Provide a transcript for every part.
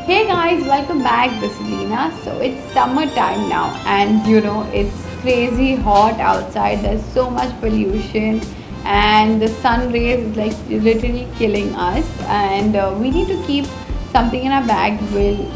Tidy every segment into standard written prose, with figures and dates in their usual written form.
Hey guys, welcome back. This is Leena. So it's summertime now, and it's crazy hot outside. There's so much pollution, and the sun rays is like literally killing us. And we need to keep something in our bag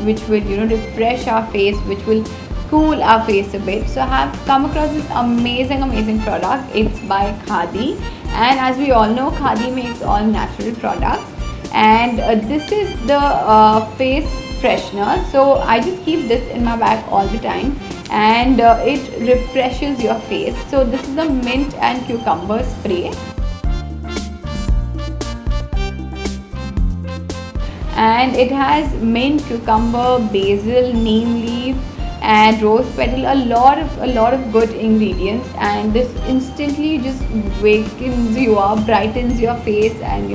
which will refresh our face, which will cool our face a bit. So I have come across this amazing product. It's by Khadi, and as we all know, Khadi makes all natural products, and this is the face freshener. So I just keep this in my bag all the time, and it refreshes your face. So this is the mint and cucumber spray, and it has mint, cucumber, basil, neem leaf and rose petal, a lot of good ingredients, and this instantly just wakens you up, brightens your face, and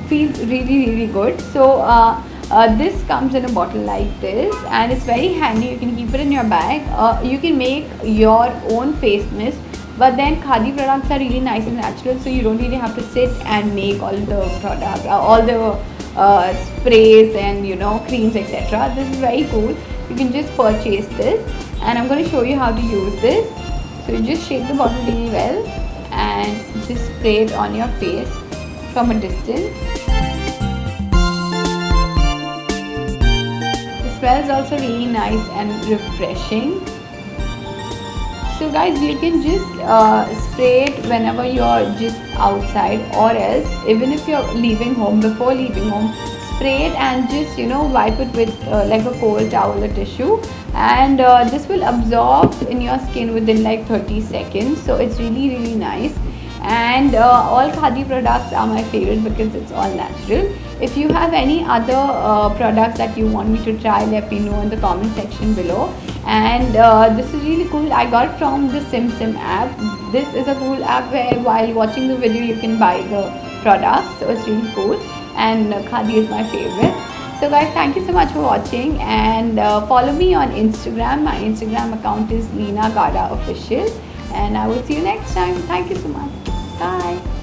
feels really good. So this comes in a bottle like this, and it's very handy. You can keep it in your bag. You can make your own face mist, but then Khadi products are really nice and natural, so you don't really have to sit and make all the products, all the sprays and creams, etc. This is very cool. You can just purchase this, and I'm going to show you how to use this. So you just shake the bottle really well and just spray it on your face from a distance. The smell is also really nice and refreshing. So guys, you can just spray it whenever you're just outside, or else even if you're leaving home, before leaving home, spray it and just wipe it with like a cold towel or tissue, and this will absorb in your skin within like 30 seconds. So it's really nice, and all Khadi products are my favorite because it's all natural. If you have any other products that you want me to try, let me know in the comment section below. And this is really cool. I got it from the Sim app. This is a cool app where while watching the video you can buy the products, so it's really cool, and Khadi is my favorite. So guys, thank you so much for watching, and follow me on Instagram. My Instagram account is Leena Gada Official, and I will see you next time. Thank you so much. Bye.